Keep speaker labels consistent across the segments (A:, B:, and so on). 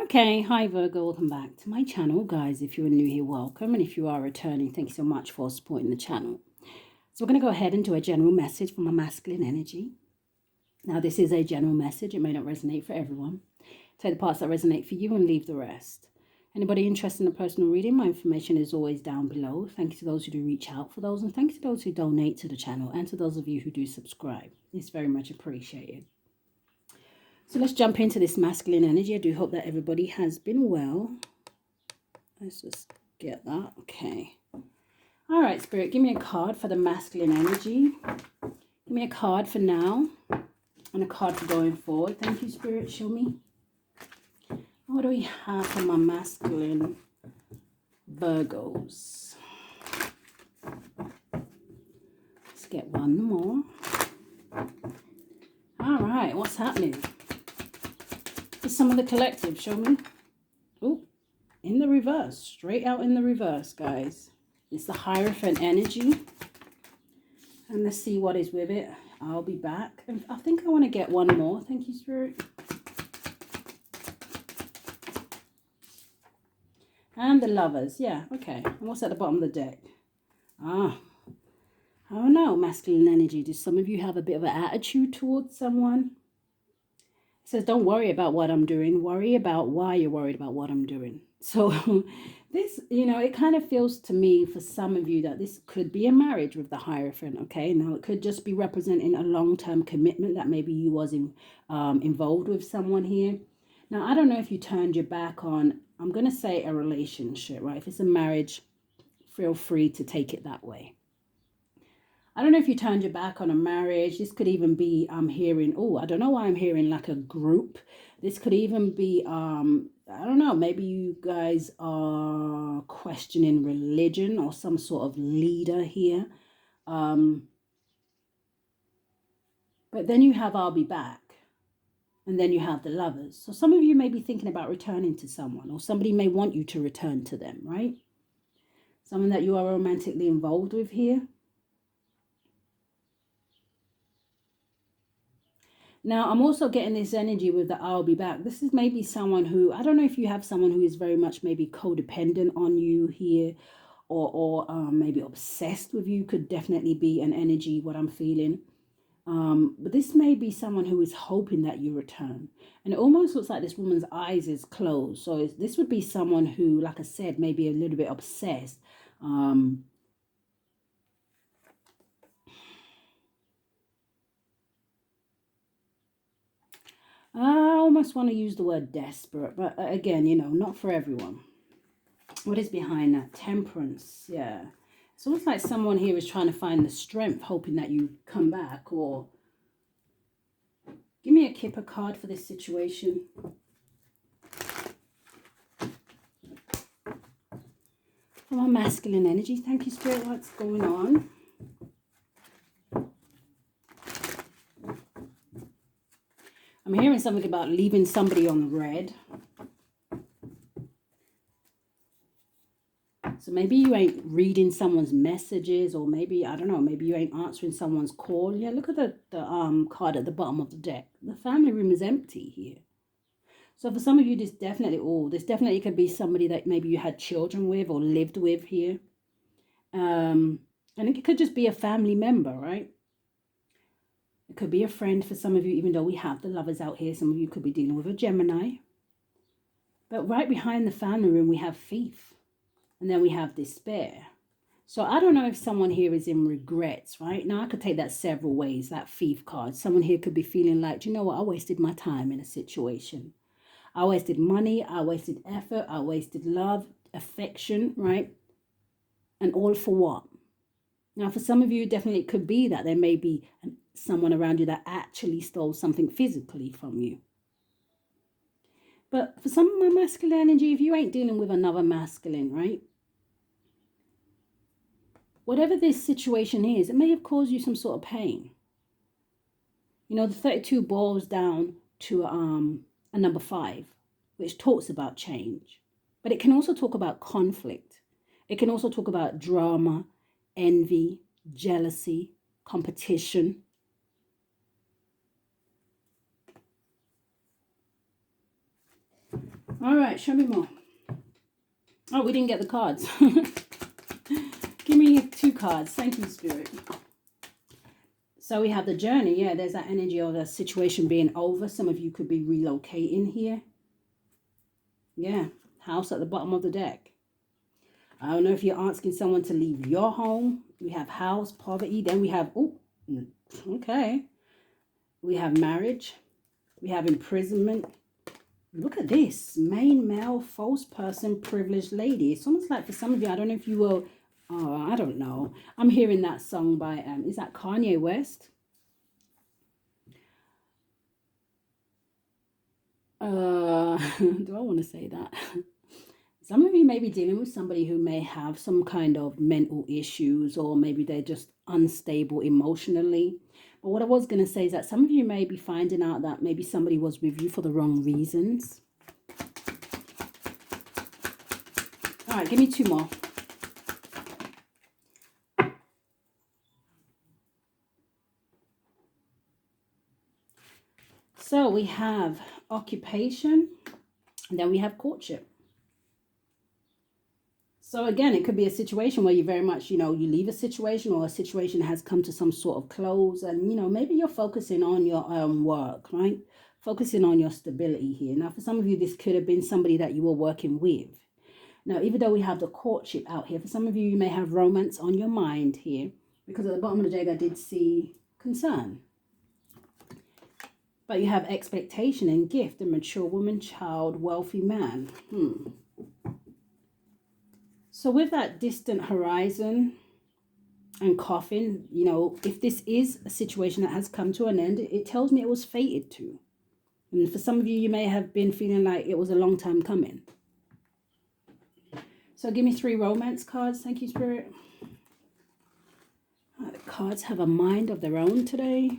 A: Okay, hi Virgo, welcome back to my channel. Guys, if you're new here, welcome. And if you are returning, thank you so much for supporting the channel. So we're going to go ahead and do a general message from a masculine energy. Now, this is a general message. It may not resonate for everyone. Take the parts that resonate for you and leave the rest. Anybody interested in a personal reading, my information is always down below. Thank you to those who do reach out for those. And thank you to those who donate to the channel and to those of you who do subscribe. It's very much appreciated. So let's jump into this masculine energy. I do hope that everybody has been well. Let's just get that. Okay. All right, Spirit, give me a card for the masculine energy. Give me a card for now and a card for going forward. Thank you, Spirit. Show me. What do we have for my masculine Virgos? Let's get one more. All right, what's happening? Some of the collective, show me. Oh, in the reverse, straight out in the reverse, guys. It's the Hierophant energy. And let's see what is with it. I'll be back. And I think I want to get one more. Thank you, Spirit. And the Lovers. Yeah, okay. And what's at the bottom of the deck? I don't know, masculine energy. Do some of you have a bit of an attitude towards someone? It says, don't worry about what I'm doing. Worry about why you're worried about what I'm doing. So this, it kind of feels to me for some of you that this could be a marriage with the Hierophant, okay? Now, it could just be representing a long-term commitment that maybe you was involved with someone here. Now, I don't know if you turned your back on, I'm going to say a relationship, right? If it's a marriage, feel free to take it that way. I don't know if you turned your back on a marriage. This could even be, I'm hearing, I don't know why I'm hearing like a group. This could even be, I don't know, maybe you guys are questioning religion or some sort of leader here. But then you have I'll be back. And then you have the Lovers. So some of you may be thinking about returning to someone, or somebody may want you to return to them, right? Someone that you are romantically involved with here. Now, I'm also getting this energy with the I'll be back. This is maybe someone who, I don't know if you have someone who is very much maybe codependent on you here, or maybe obsessed with you. Could definitely be an energy, what I'm feeling. But this may be someone who is hoping that you return. And it almost looks like this woman's eyes is closed. So this would be someone who, like I said, may be a little bit obsessed. I almost want to use the word desperate, but again, not for everyone. What is behind that? Temperance, yeah. It's almost like someone here is trying to find the strength, hoping that you come back. Or give me a Kipper card for this situation. For my masculine energy, thank you, Spirit. What's going on? I'm hearing something about leaving somebody on red. So maybe you ain't reading someone's messages, or maybe, I don't know, maybe you ain't answering someone's call. Yeah, look at the card at the bottom of the deck. The family room is empty here. So for some of you, this definitely could be somebody that maybe you had children with or lived with here. And it could just be a family member, right? It could be a friend for some of you, even though we have the Lovers out here. Some of you could be dealing with a Gemini. But right behind the family room, we have Thief. And then we have Despair. So I don't know if someone here is in regrets, right? Now, I could take that several ways, that Thief card. Someone here could be feeling like, you know what, I wasted my time in a situation. I wasted money, I wasted effort, I wasted love, affection, right? And all for what? Now, for some of you, definitely it could be that there may be someone around you that actually stole something physically from you. But for some of my masculine energy, if you ain't dealing with another masculine, right? Whatever this situation is, it may have caused you some sort of pain. The 32 boils down to a number 5, which talks about change. But it can also talk about conflict. It can also talk about drama, envy, jealousy, competition. All right, show me more. Oh, we didn't get the cards. Give me 2 cards. Thank you, Spirit. So we have the journey. Yeah, there's that energy of the situation being over. Some of you could be relocating here. Yeah, house at the bottom of the deck. I don't know if you're asking someone to leave your home. We have house, poverty. Then we have, oh, okay. We have marriage. We have imprisonment. Look at this. Main male, false person, privileged lady. It's almost like for some of you, I don't know if you will, oh, I don't know. I'm hearing that song by, is that Kanye West? Do I want to say that? Some of you may be dealing with somebody who may have some kind of mental issues, or maybe they're just unstable emotionally. But what I was going to say is that some of you may be finding out that maybe somebody was with you for the wrong reasons. All right, give me 2 more. So we have occupation, and then we have courtship. So again, it could be a situation where you very much, you leave a situation, or a situation has come to some sort of close, and, maybe you're focusing on your work, right? Focusing on your stability here. Now, for some of you, this could have been somebody that you were working with. Now, even though we have the courtship out here, for some of you, you may have romance on your mind here, because at the bottom of the deck, I did see concern. But you have expectation and gift, a mature woman, child, wealthy man. So with that distant horizon and coffin, if this is a situation that has come to an end, it tells me it was fated to. And for some of you, you may have been feeling like it was a long time coming. So give me 3 romance cards. Thank you, Spirit. The cards have a mind of their own today.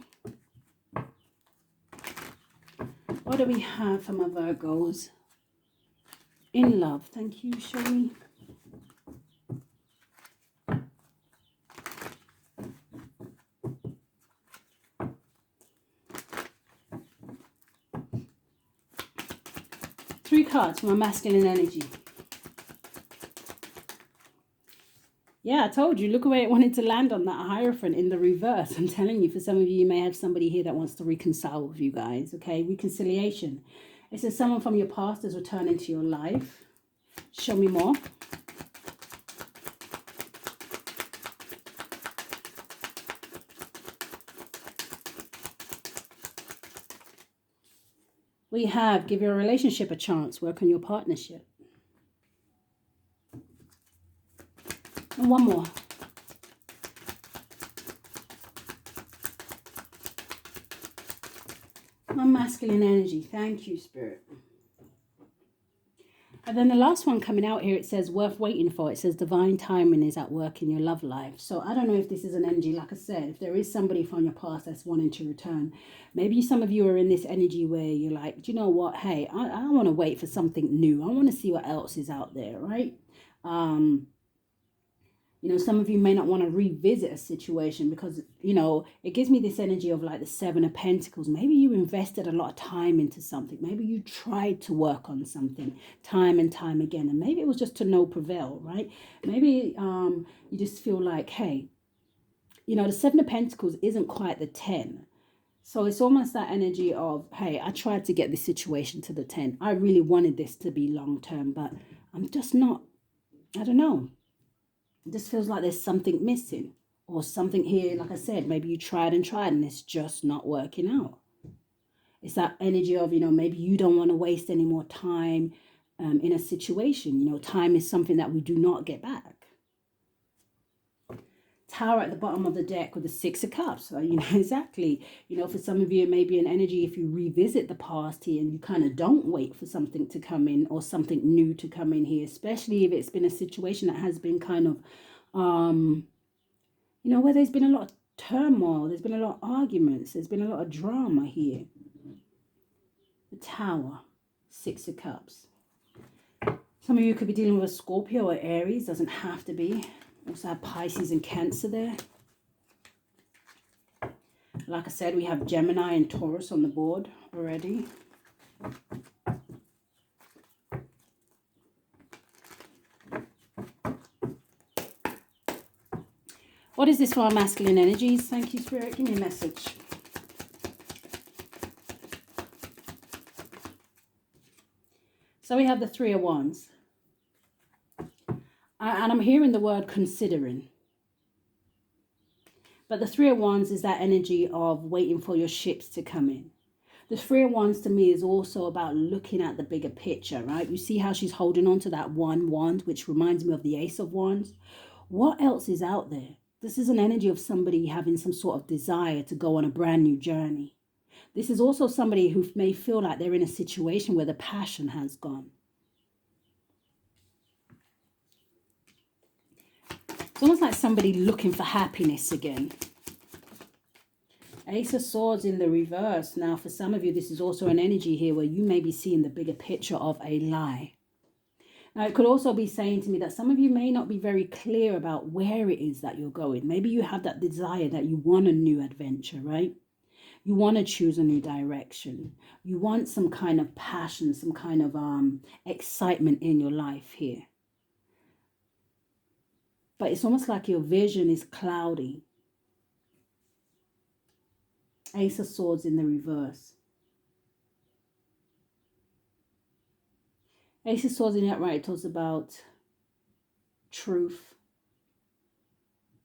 A: What do we have for my Virgos? In love. Thank you, show me. Three cards for my masculine energy. Yeah, I told you. Look where it wanted to land on that Hierophant in the reverse. I'm telling you, for some of you, you may have somebody here that wants to reconcile with you guys. Okay, reconciliation. It says someone from your past has returned into your life. Show me more. We have give your relationship a chance. Work on your partnership. And one more. My masculine energy. Thank you, Spirit. And then the last one coming out here, it says worth waiting for. It says divine timing is at work in your love life. So I don't know if this is an energy, like I said, if there is somebody from your past that's wanting to return. Maybe some of you are in this energy where you're like, do you know what? Hey, I want to wait for something new. I want to see what else is out there, right? Some of you may not want to revisit a situation because, it gives me this energy of like the 7 of Pentacles. Maybe you invested a lot of time into something. Maybe you tried to work on something time and time again. And maybe it was just to no prevail, right? Maybe you just feel like, hey, the 7 of Pentacles isn't quite the 10. So it's almost that energy of, hey, I tried to get this situation to the 10. I really wanted this to be long term, but I'm just not, I don't know. It just feels like there's something missing, or something here, like I said, maybe you tried and it's just not working out. It's that energy of, maybe you don't want to waste any more time in a situation. Time is something that we do not get back. Tower at the bottom of the deck with the 6 of Cups. So, exactly. For some of you, it may be an energy if you revisit the past here and you kind of don't wait for something to come in or something new to come in here, especially if it's been a situation that has been kind of, where there's been a lot of turmoil, there's been a lot of arguments, there's been a lot of drama here. The Tower, 6 of Cups. Some of you could be dealing with a Scorpio or Aries, doesn't have to be. Also have Pisces and Cancer there. Like I said, we have Gemini and Taurus on the board already. What is this for our masculine energies? Thank you, Spirit. Give me a message. So we have the Three of Wands. And I'm hearing the word considering. But the Three of Wands is that energy of waiting for your ships to come in. The Three of Wands to me is also about looking at the bigger picture, right? You see how she's holding on to that one wand, which reminds me of the Ace of Wands. What else is out there? This is an energy of somebody having some sort of desire to go on a brand new journey. This is also somebody who may feel like they're in a situation where the passion has gone. It's almost like somebody looking for happiness again. Ace of Swords in the reverse. Now, for some of you, this is also an energy here where you may be seeing the bigger picture of a lie. Now, it could also be saying to me that some of you may not be very clear about where it is that you're going. Maybe you have that desire that you want a new adventure, right? You want to choose a new direction. You want some kind of passion, some kind of excitement in your life here. But it's almost like your vision is cloudy. Ace of Swords in the reverse. Ace of Swords in the upright talks about truth.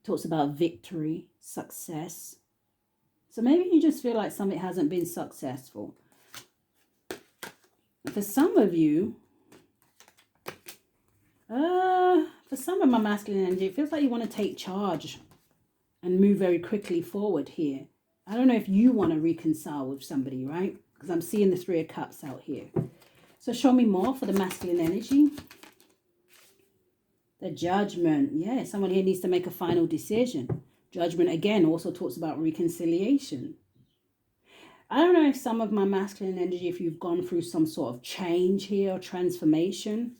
A: Talks about victory, success. So maybe you just feel like something hasn't been successful. For some of you, for some of my masculine energy, it feels like you want to take charge and move very quickly forward here. I don't know if you want to reconcile with somebody, right? Because I'm seeing the Three of Cups out here. So show me more for the masculine energy. The Judgment. Yeah, someone here needs to make a final decision. Judgment, again, also talks about reconciliation. I don't know if some of my masculine energy, if you've gone through some sort of change here or transformation.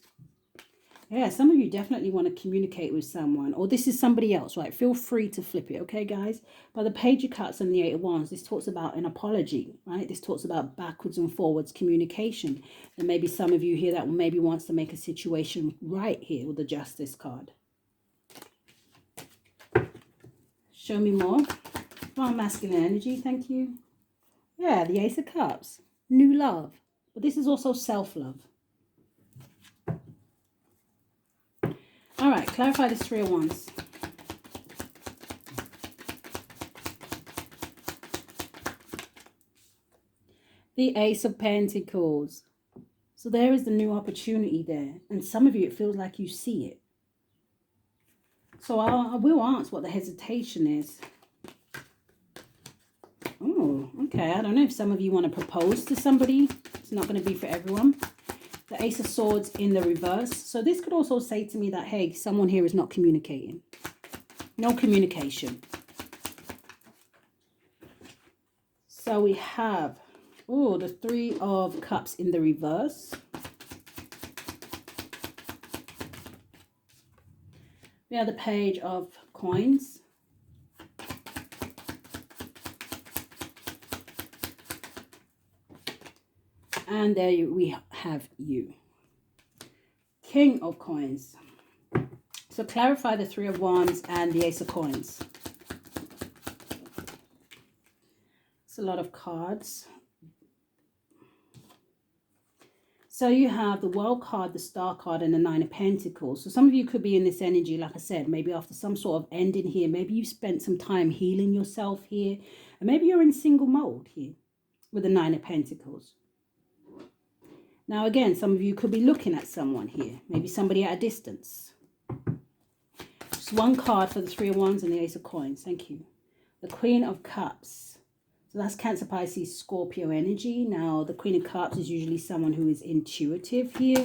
A: Yeah, some of you definitely want to communicate with someone, or this is somebody else, right? Feel free to flip it, okay, guys? By the Page of Cups and the Eight of Wands, this talks about an apology, right? This talks about backwards and forwards communication. There may be some of you here that maybe wants to make a situation right here with the Justice card. Show me more. Oh, masculine energy, thank you. Yeah, the Ace of Cups. New love. But this is also self-love. All right, clarify this Three of Wands. The Ace of Pentacles. So there is the new opportunity there. And some of you, it feels like you see it. So I will answer what the hesitation is. Oh, okay. I don't know if some of you want to propose to somebody. It's not going to be for everyone. The Ace of Swords in the reverse. So this could also say to me that, hey, someone here is not communicating. No communication. So we have, oh, the Three of Cups in the reverse. We have the Page of Coins. And there we have you. King of Coins. So clarify the Three of Wands and the Ace of Coins. It's a lot of cards. So you have the World card, the Star card, and the Nine of Pentacles. So some of you could be in this energy, like I said, maybe after some sort of ending here. Maybe you've spent some time healing yourself here. And maybe you're in single mode here with the Nine of Pentacles. Now, again, some of you could be looking at someone here. Maybe somebody at a distance. Just one card for the Three of Wands and the Ace of Coins. Thank you. The Queen of Cups. So that's Cancer, Pisces, Scorpio energy. Now, the Queen of Cups is usually someone who is intuitive here.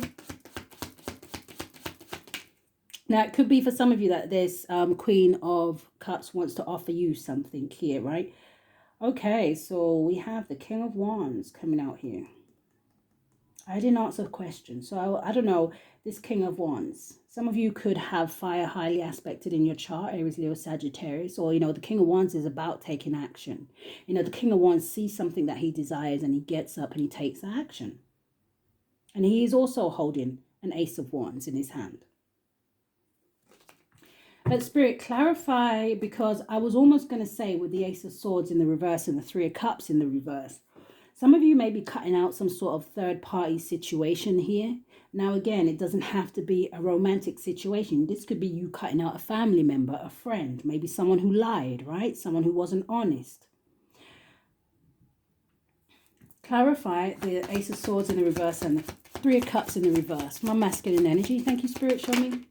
A: Now, it could be for some of you that this Queen of Cups wants to offer you something here, right? Okay, so we have the King of Wands coming out here. I didn't answer the question. So I don't know, this King of Wands. Some of you could have fire highly aspected in your chart, Aries, Leo, Sagittarius, or, you know, the King of Wands is about taking action. You know, the King of Wands sees something that he desires and he gets up and he takes action. And he is also holding an Ace of Wands in his hand. But Spirit, clarify, because I was almost going to say with the Ace of Swords in the reverse and the Three of Cups in the reverse, some of you may be cutting out some sort of third party situation here. Now, again, it doesn't have to be a romantic situation. This could be you cutting out a family member, a friend, maybe someone who lied, right? Someone who wasn't honest. Clarify the Ace of Swords in the reverse and the Three of Cups in the reverse. My masculine energy. Thank you, Spirit. Show me.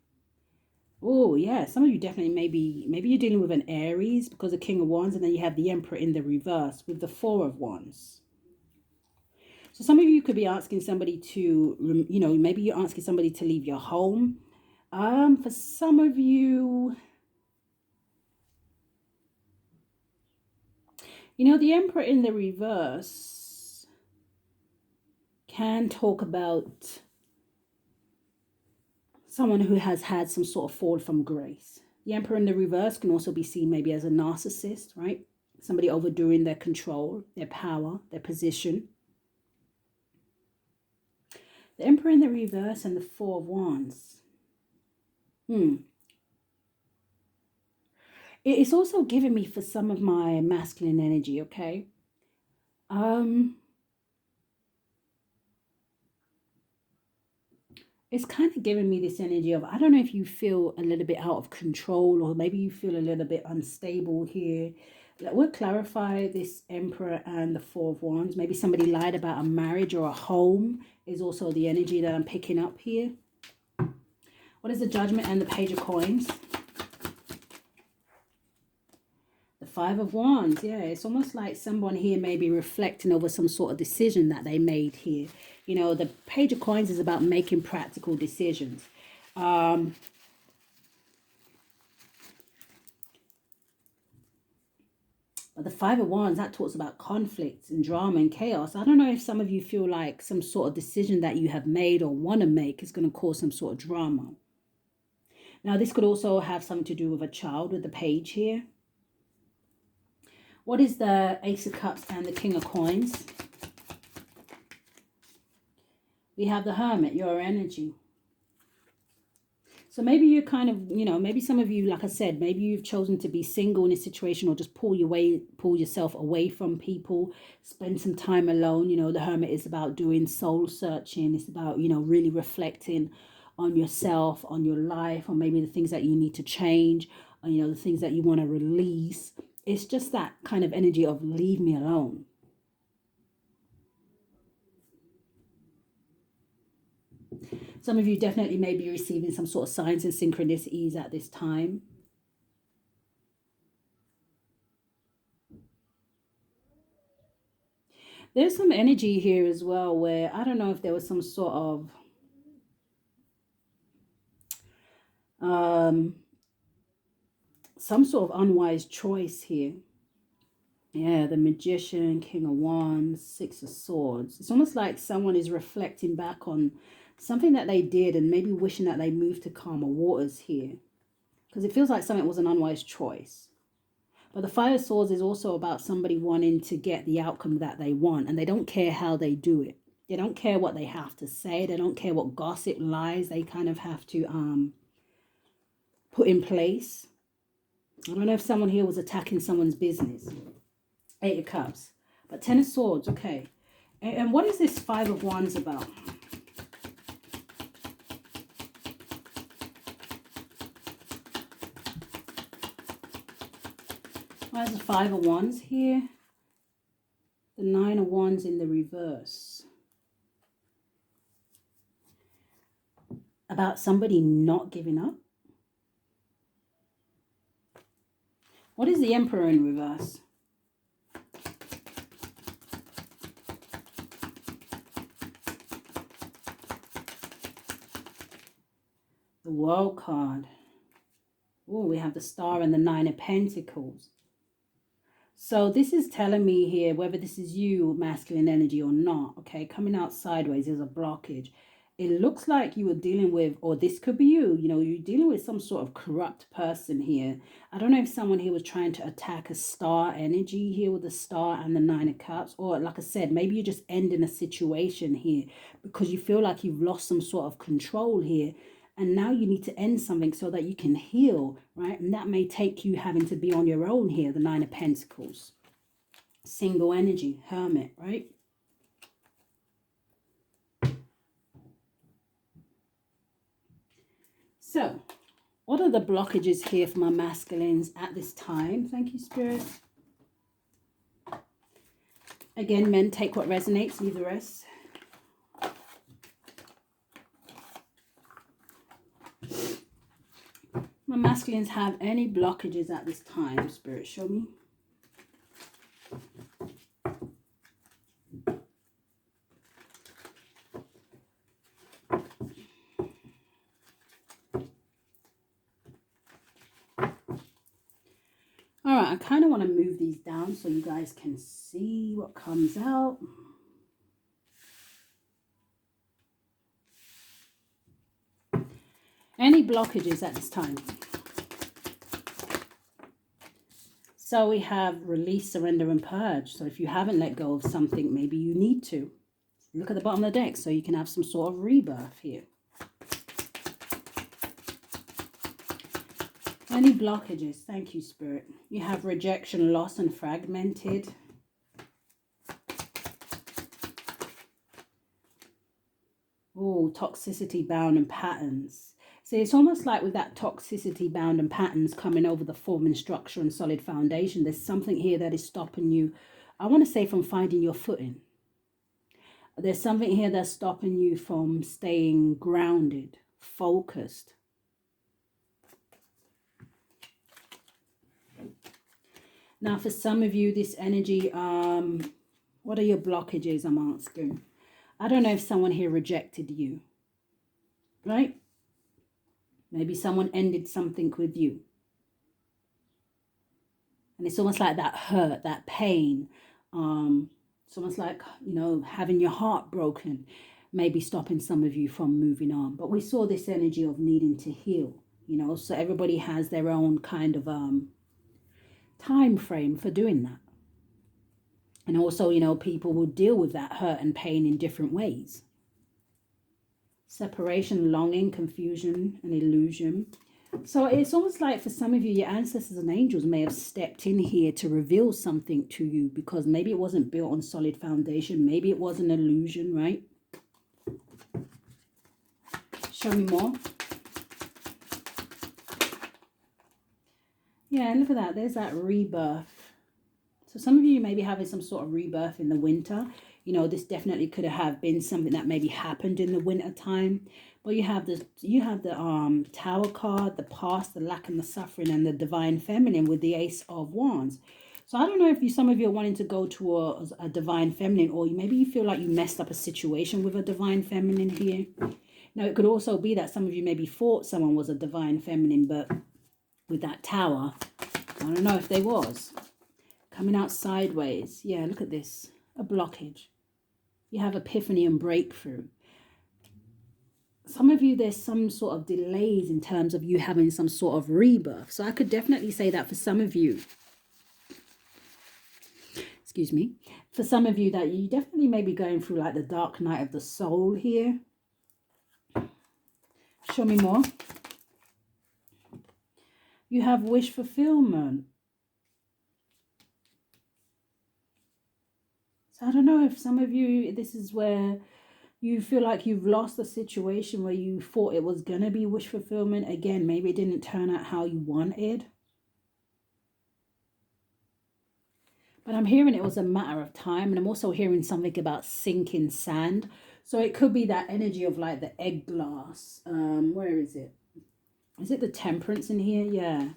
A: Oh, yeah. Some of you definitely maybe you're dealing with an Aries because of King of Wands, and then you have the Emperor in the reverse with the Four of Wands. So some of you could be asking somebody to, maybe you're asking somebody to leave your home. For some of you, the Emperor in the reverse can talk about someone who has had some sort of fall from grace. The Emperor in the reverse can also be seen maybe as a narcissist, right? Somebody overdoing their control, their power, their position. The Emperor in the reverse and the Four of Wands. It's also giving me for some of my masculine energy, okay? It's kind of giving me this energy of, I don't know if you feel a little bit out of control, or maybe you feel a little bit unstable here. We'll clarify this Emperor and the Four of Wands. Maybe somebody lied about a marriage or a home is also the energy that I'm picking up here. What is the Judgment and the Page of Coins? The Five of Wands. Yeah, it's almost like someone here may be reflecting over some sort of decision that they made here. The Page of Coins is about making practical decisions. But the Five of Wands, that talks about conflicts and drama and chaos. I don't know if some of you feel like some sort of decision that you have made or want to make is going to cause some sort of drama. Now, this could also have something to do with a child with the page here. What is the Ace of Cups and the King of Coins? We have the Hermit, your energy. So maybe you're kind of, maybe some of you, like I said, maybe you've chosen to be single in a situation, or just pull yourself away from people, spend some time alone. The Hermit is about doing soul searching. It's about, really reflecting on yourself, on your life, or maybe the things that you need to change, or, the things that you want to release. It's just that kind of energy of leave me alone. Some of you definitely may be receiving some sort of signs and synchronicities at this time. There's some energy here as well where I don't know if there was some sort of unwise choice here. Yeah, the Magician, King of Wands, Six of Swords. It's almost like someone is reflecting back on something that they did and maybe wishing that they moved to calmer waters here. Because it feels like something was an unwise choice. But the Five of Swords is also about somebody wanting to get the outcome that they want, and they don't care how they do it. They don't care what they have to say. They don't care what gossip, lies they kind of have to put in place. I don't know if someone here was attacking someone's business. Eight of Cups. But Ten of Swords, okay. And what is this Five of Wands about? Why is the Five of Wands here? The Nine of Wands in the reverse. About somebody not giving up. What is the Emperor in reverse? The World card. Oh, we have the Star and the Nine of Pentacles. So this is telling me here, whether this is you, masculine energy, or not, okay, coming out sideways is a blockage. It looks like you were dealing with, or this could be you, you're dealing with some sort of corrupt person here. I don't know if someone here was trying to attack a star energy here with the Star and the Nine of Cups, or like I said, maybe you're just ending a situation here because you feel like you've lost some sort of control here. And now you need to end something so that you can heal, right? And that may take you having to be on your own here, the Nine of Pentacles. Single energy, Hermit, right? So, what are the blockages here for my masculines at this time? Thank you, Spirit. Again, men, take what resonates, leave the rest. My masculines have any blockages at this time, Spirit, show me. All right, I kind of want to move these down so you guys can see what comes out. Any blockages at this time? So we have release, surrender, and purge. So if you haven't let go of something, maybe you need to. Look at the bottom of the deck so you can have some sort of rebirth here. Any blockages? Thank you, Spirit. You have rejection, loss, and fragmented. Oh, toxicity, bound, and patterns. See, it's almost like with that toxicity, bound, and patterns coming over the form and structure and solid foundation, there's something here that is stopping you, I want to say, from finding your footing. There's something here that's stopping you from staying grounded, focused. Now, for some of you, this energy, what are your blockages, I'm asking? I don't know if someone here rejected you, right? Maybe someone ended something with you. And it's almost like that hurt, that pain. It's almost like, you know, having your heart broken, maybe stopping some of you from moving on. But we saw this energy of needing to heal, you know, so everybody has their own kind of time frame for doing that. And also, you know, people will deal with that hurt and pain in different ways. Separation, longing, confusion, and illusion. So it's almost like for some of you, your ancestors and angels may have stepped in here to reveal something to you because maybe it wasn't built on solid foundation. Maybe it was an illusion, right? Show me more. Yeah, and look at that. There's that rebirth. So some of you may be having some sort of rebirth in the winter. You know, this definitely could have been something that maybe happened in the winter time. But you have the Tower card, the past, the lack and the suffering, and the divine feminine with the Ace of Wands. So I don't know if some of you are wanting to go to a divine feminine, or maybe you feel like you messed up a situation with a divine feminine here. Now, it could also be that some of you maybe thought someone was a divine feminine, but with that Tower, I don't know if they was. Coming out sideways. Yeah, look at this. A blockage. You have epiphany and breakthrough. Some of you, there's some sort of delays in terms of you having some sort of rebirth. So I could definitely say that for some of you. Excuse me. For some of you that you definitely may be going through like the dark night of the soul here. Show me more. You have wish fulfillment. I don't know if some of you, this is where you feel like you've lost a situation where you thought it was going to be wish fulfillment. Again, maybe it didn't turn out how you wanted. But I'm hearing it was a matter of time. And I'm also hearing something about sinking sand. So it could be that energy of like the egg glass. Where is it? Is it the temperance in here? Yeah.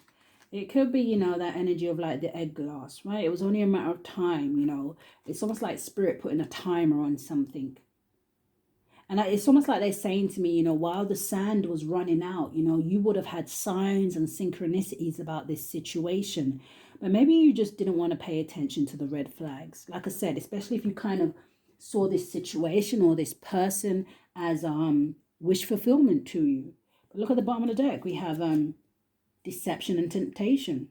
A: It could be, you know, that energy of like the egg glass, right? It was only a matter of time, you know. It's almost like spirit putting a timer on something. And it's almost like they're saying to me, you know, while the sand was running out, you know, you would have had signs and synchronicities about this situation. But maybe you just didn't want to pay attention to the red flags. Like I said, especially if you kind of saw this situation or this person as wish fulfillment to you. But look at the bottom of the deck. We have deception and temptation.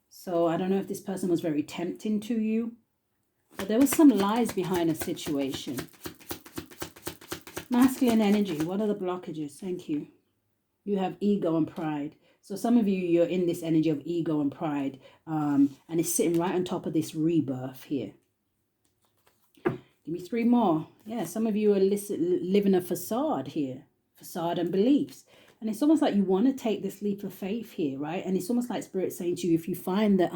A: So I don't know if this person was very tempting to you, but there was some lies behind a situation. Masculine energy. What are the blockages? Thank you. You have ego and pride. So some of you, you're in this energy of ego and pride. And it's sitting right on top of this rebirth here. Give me 3 more. Yeah, some of you are living a facade here. Facade and beliefs. And it's almost like you want to take this leap of faith here, right? And it's almost like Spirit saying to you, if you find that,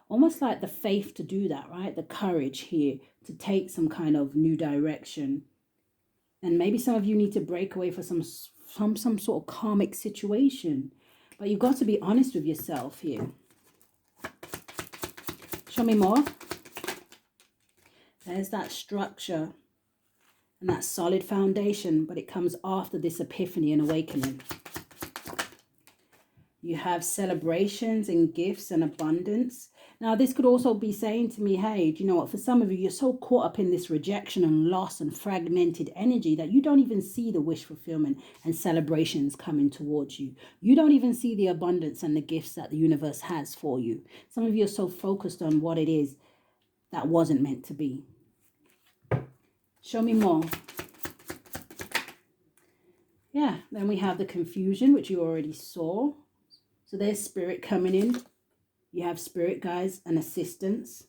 A: almost like the faith to do that, right? The courage here to take some kind of new direction. And maybe some of you need to break away from some sort of karmic situation. But you've got to be honest with yourself here. Show me more. There's that structure and that solid foundation, but it comes after this epiphany and awakening. You have celebrations and gifts and abundance. Now, this could also be saying to me, hey, do you know what? For some of you, you're so caught up in this rejection and loss and fragmented energy that you don't even see the wish fulfillment and celebrations coming towards you. You don't even see the abundance and the gifts that the universe has for you. Some of you are so focused on what it is that wasn't meant to be. Show me more. Yeah, then we have the confusion, which you already saw. So there's spirit coming in. You have spirit guides and assistants.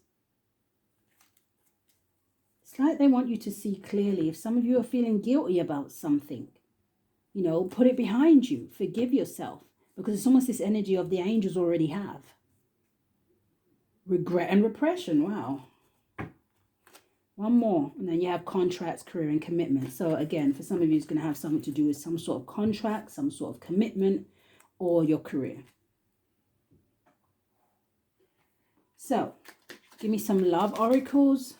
A: It's like they want you to see clearly. If some of you are feeling guilty about something, you know, put it behind you. Forgive yourself. Because it's almost this energy of the angels already have. Regret and repression. Wow. One more. And then you have contracts, career, and commitment. So again, for some of you, it's going to have something to do with some sort of contract, some sort of commitment, or your career. So, give me some love oracles.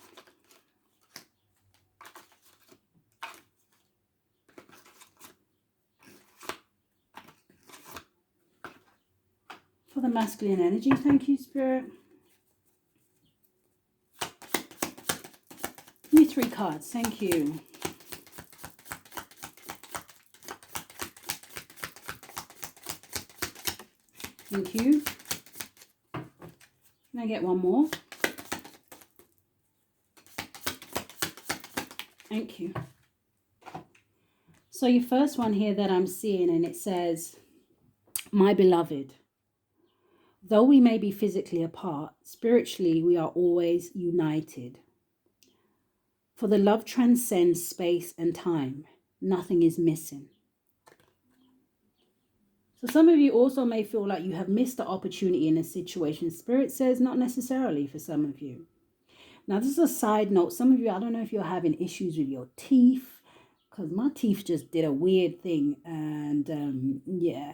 A: For the masculine energy, thank you, Spirit. Give me 3 cards, thank you. Thank you. Can I get one more? Thank you. So your first one here that I'm seeing, and it says, my beloved, though we may be physically apart, spiritually we are always united. For the love transcends space and time. Nothing is missing. So some of you also may feel like you have missed the opportunity in a situation. Spirit says not necessarily for some of you. Now, this is a side note. Some of you, I don't know if you're having issues with your teeth, because my teeth just did a weird thing. And yeah.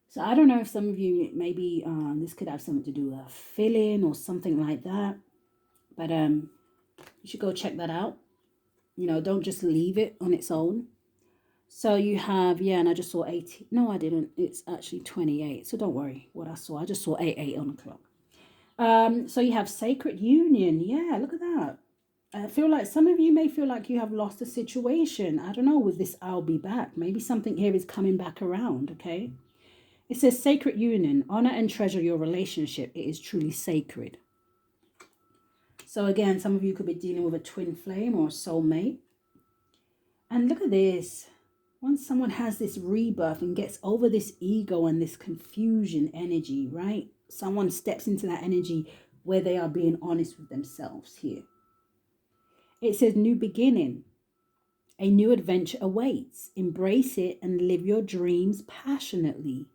A: So I don't know if some of you, maybe this could have something to do with a filling or something like that. But you should go check that out. You know, don't just leave it on its own. So you have, yeah, and I just saw 80. No, I didn't. It's actually 28. So don't worry what I saw. I just saw 8 on the clock. So you have sacred union. Yeah, look at that. I feel like some of you may feel like you have lost a situation. I don't know, with this I'll be back. Maybe something here is coming back around, okay? It says sacred union. Honor and treasure your relationship. It is truly sacred. So again, some of you could be dealing with a twin flame or a soulmate. And look at this. Once someone has this rebirth and gets over this ego and this confusion energy, right? Someone steps into that energy where they are being honest with themselves here. It says new beginning. A new adventure awaits. Embrace it and live your dreams passionately.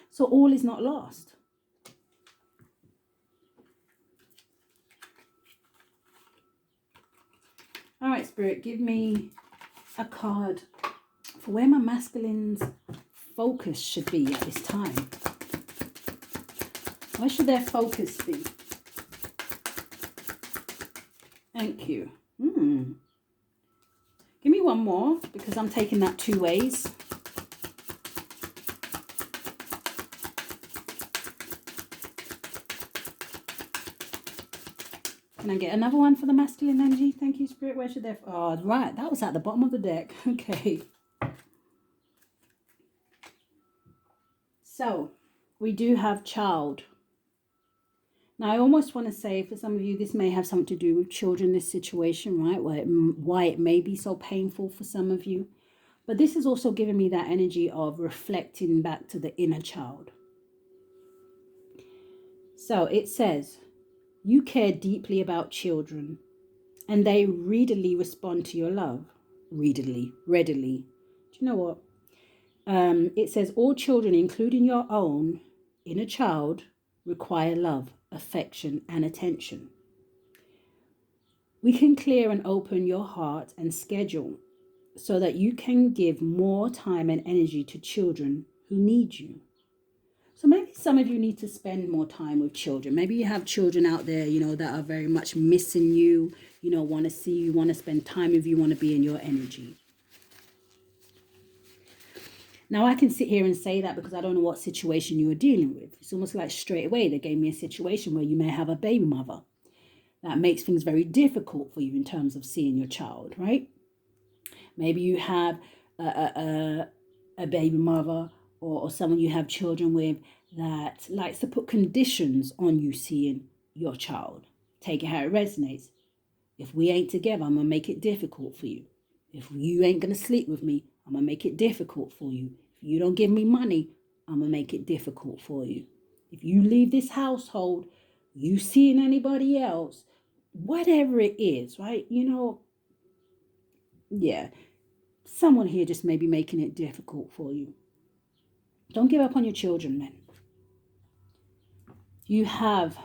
A: So all is not lost. All right, Spirit, give me a card for where my masculine's focus should be at this time. Where should their focus be? Thank you. Give me one more, because I'm taking that 2 ways. Can I get another one for the masculine energy? Thank you, Spirit. Where should they... Oh, right. That was at the bottom of the deck. Okay. So, we do have child. Now, I almost want to say for some of you, this may have something to do with children, this situation, right? Why it may be so painful for some of you. But this is also giving me that energy of reflecting back to the inner child. So it says, you care deeply about children and they readily respond to your love. Readily. Do you know what? It says all children, including your own inner child, require love, affection, and attention. We can clear and open your heart and schedule so that you can give more time and energy to children who need you. So maybe some of you need to spend more time with children. Maybe you have children out there, that are very much missing you, want to see you, want to spend time with you, want to be in your energy. Now, I can sit here and say that because I don't know what situation you are dealing with. It's almost like straight away they gave me a situation where you may have a baby mother. That makes things very difficult for you in terms of seeing your child, right? Maybe you have a baby mother or someone you have children with that likes to put conditions on you seeing your child. Take it how it resonates. If we ain't together, I'm going to make it difficult for you. If you ain't going to sleep with me, I'm going to make it difficult for you. If you don't give me money, I'm going to make it difficult for you. If you leave this household, you seeing anybody else, whatever it is, right? Yeah, someone here just may be making it difficult for you. Don't give up on your children, men. You have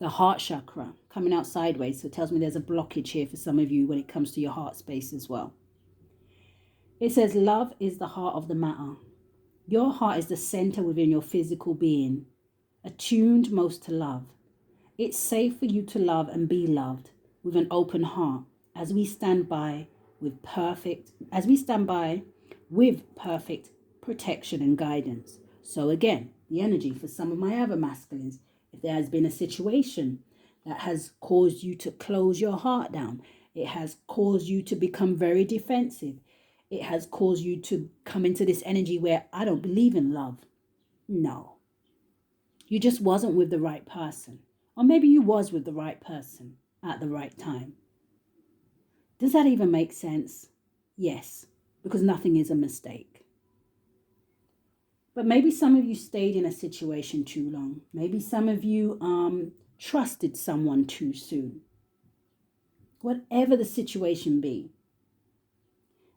A: the heart chakra coming out sideways. So it tells me there's a blockage here for some of you when it comes to your heart space as well. It says love is the heart of the matter. Your heart is the center within your physical being, attuned most to love. It's safe for you to love and be loved with an open heart as we stand by with perfect protection and guidance. So again, the energy for some of my other masculines, if there has been a situation that has caused you to close your heart down, it has caused you to become very defensive, it has caused you to come into this energy where I don't believe in love. No. You just wasn't with the right person. Or maybe you was with the right person at the right time. Does that even make sense? Yes, because nothing is a mistake. But maybe some of you stayed in a situation too long. Maybe some of you trusted someone too soon. Whatever the situation be,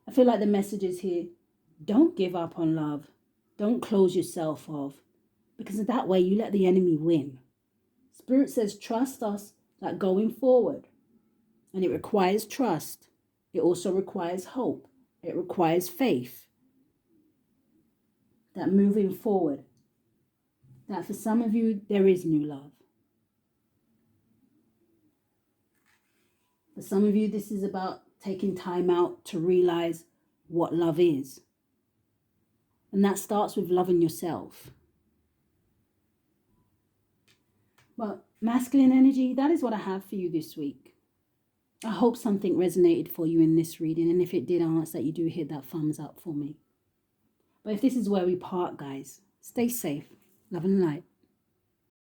A: I feel like the message is here, don't give up on love. Don't close yourself off, because that way you let the enemy win. Spirit says, trust us that going forward, and it requires trust. It also requires hope. It requires faith. That moving forward, that for some of you, there is new love. For some of you, this is about taking time out to realize what love is. And that starts with loving yourself. Well, masculine energy, that is what I have for you this week. I hope something resonated for you in this reading. And if it did, I ask that you do hit that thumbs up for me. But if this is where we part, guys, stay safe. Love and light.